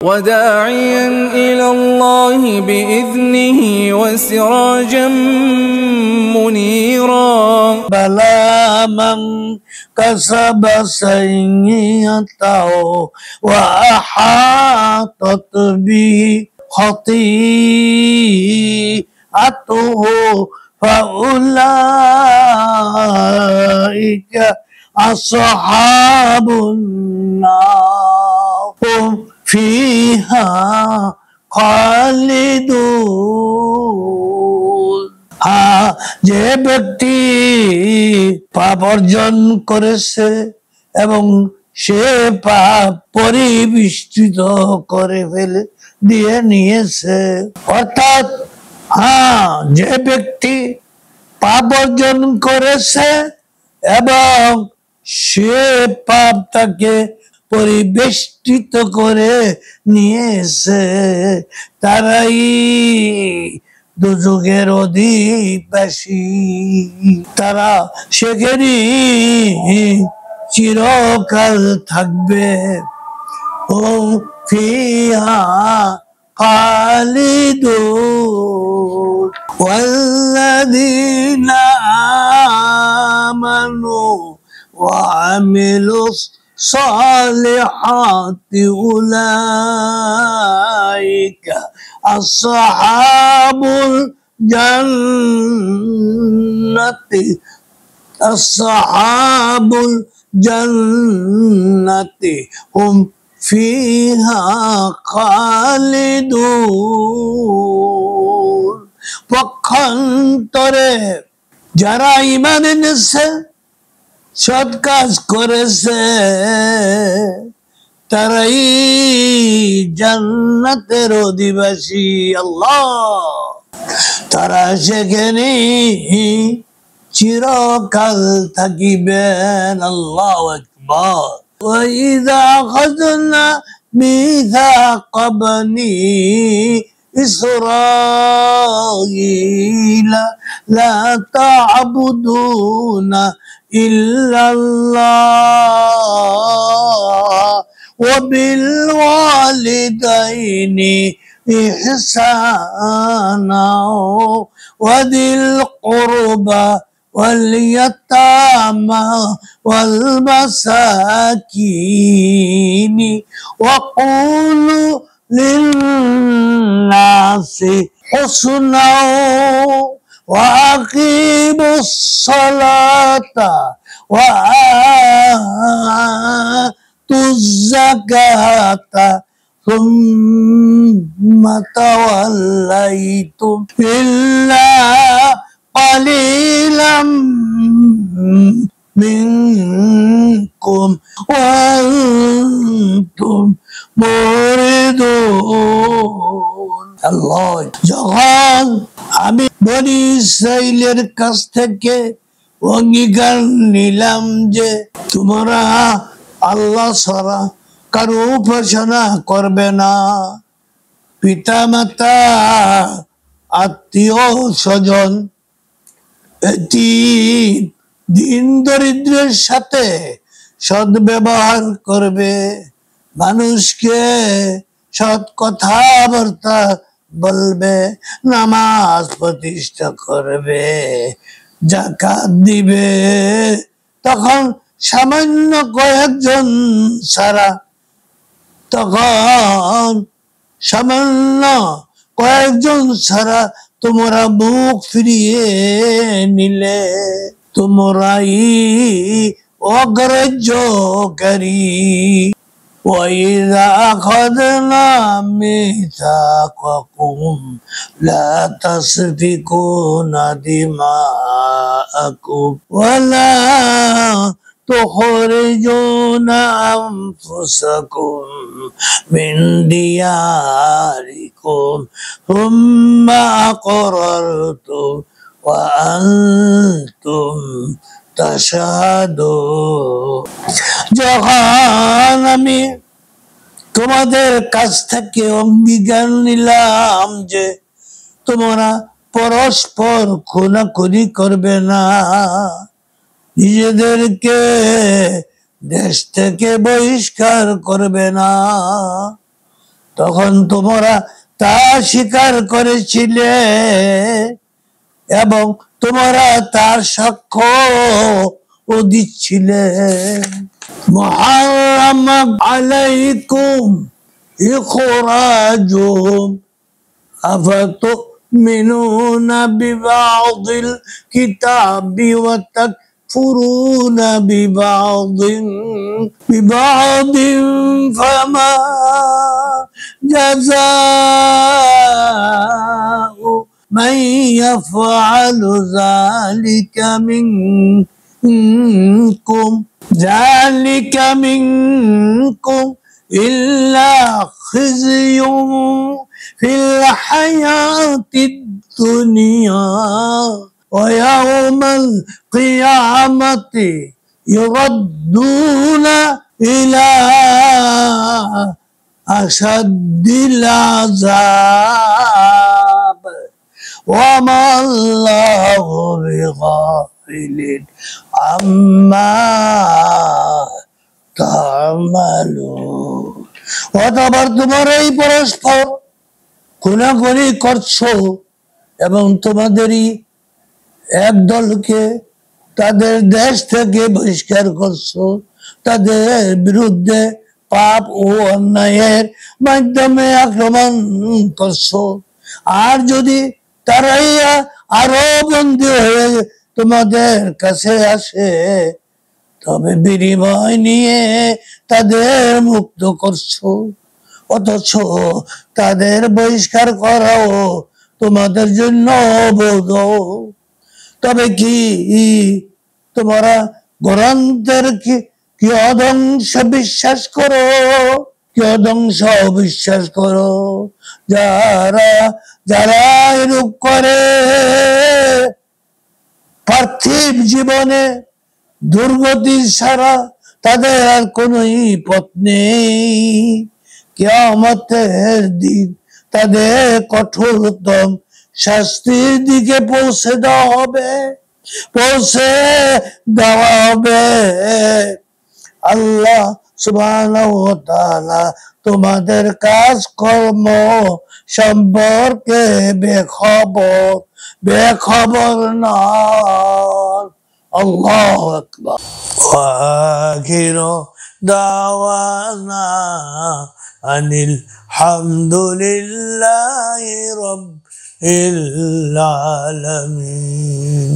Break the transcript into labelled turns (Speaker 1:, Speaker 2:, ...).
Speaker 1: وداعيا إلى الله بإذنه وسراجا منيرا
Speaker 2: بلى من كسب سيئته وأحاطت به خطيئته فأولئك أصحاب النار هم فيها خالدون। যে ব্যক্তি পাপ অর্জন করেছে এবং সে পাপ পরিবেষ্টিত করে ফেলে দিয়ে নিয়েছে, অর্থাৎ যে ব্যক্তি পাপ অর্জন করেছে এবং সে পাপ তাকে পরিবেষ্টিত করে নিয়েছে, তারাই দুজকের অধিবাসী, তারা সেখানে চিরকাল থাকবে। ও ফিহা খালিদুন ওয়াল্লাযীনা আমানু ওয়া আমিলুস সালিহাতি উলাইকা আসহাবুল জান্নাতি হুম ফিহা খালিদুন। পক্ষান্তরে যারা ঈমান এনেছে, সৎ কাজ করেছে, তারাই জান্নাতের অধিবাসী। আল্লাহ, তারা সেখানে চিরকাল থাকিবেন। আল্লাহু আকবার। وَإِذَا أَخَذْنَا مِيثَاقَ بَنِي إِسْرَائِيلَ لَا تَعْبُدُونَ إِلَّا اللَّهَ وَبِالْوَالِدَيْنِ إِحْسَانًا وَذِي الْقُرْبَى واليتامى والمساكين وقولوا للناس حسنا وأقيموا الصلاة وآتوا الزكاة ثم توليتم إلا قليلا منكم وأنتم معرضون। আল্লাহ, যখন আমি বনি ইসরাইলের কাছ থেকে অঙ্গীকার নিলাম যে তোমরা আল্লাহ ছাড়া কারো উপাসনা করবে না, পিতা মাতা, আত্মীয় স্বজন, দিন দরিদ্রের সাথে সদ্ব্যবহার করবে, মানুষকে সৎ কথাবার্তা বলবে, নামাজ প্রতিষ্ঠা করবে, যাকাত দিবে, তখন সামান্য কয়েকজন ছাড়া তোমরা মুখ ফিরিয়ে নিলে তোমরাই অগ্রাহ্যকারী। وَإِذَا أَخَذْنَا مِيثَاقَكُمْ لَا تَسْفِكُونَ دِمَاءَكُمْ وَلَا تخرجون أنفسكم من دياركم ثم أقررتم وأنتم تشهدون। যখন আমি তোমাদের কাছ থেকে অঙ্গীকার নিলাম যে তোমরা পরস্পর খুনাখুনি করবে না, নিজেদেরকে দেশ থেকে বহিষ্কার করবে না, তখন তোমরা তা স্বীকার করেছিলে এবং তোমরা তার সাক্ষ্য ও দিচ্ছিলে। মুহাররাম আলাইকুম ইখরাজুহুম আফাতুমিনুনা বিবাদিল কিতাবি ওয়া তাকফুরুনা বিবাদিন ফামা জাযাউ মান ইয়াফআলু যালিকা মিনকুম ইল্লা খিzyun ফিল হায়াতিদ দুনিয়া ওয়া ইয়াওমাল কিয়ামাতি ইউরাদ্দুনা ইলা আশাদ্দিল আযাব ওয়া মা আল্লাহু বিগাফিলিন আম্মা তা'মালুন। অতঃপর তোমরা এই পরস্পর খুনাখুনি করছো এবং তোমাদেরই এক দলকে তাদের দেশ থেকে বহিষ্কার করছো, তাদের বিরুদ্ধে পাপ ও অন্যায়ের মাধ্যমে আক্রমণ করছো। আর যদি তারাই আরো বন্দী হয়ে তোমাদের কাছে আসে তবে বিনিময় নিয়ে তাদের মুক্ত করছো, অথচ তাদের বহিষ্কার করাও তোমাদের জন্য বৈধ। তবে কি তোমরা গ্রন্থের কি অধ্বংস বিশ্বাস করো? কি অধ্বংস বিশ্বাস করো? যারা এরূপ করে পার্থিব জীবনে দুর্গতি ছাড়া তাদের আর কোনো পথ নেই। কিয়ামতের দিন তাদের কঠোরতম শাস্তির দিকে পৌঁছে দেওয়া হবে। আল্লাহ সুবহানাহু ওয়া তাআলা তোমাদের কাজকর্ম সম্পর্কে বেখবর নন। আল্লাহু আকবার। ওয়া আখিরু দাওয়ানা আনিল হামদুলিল্লাহি রাব্বিল আলামিন।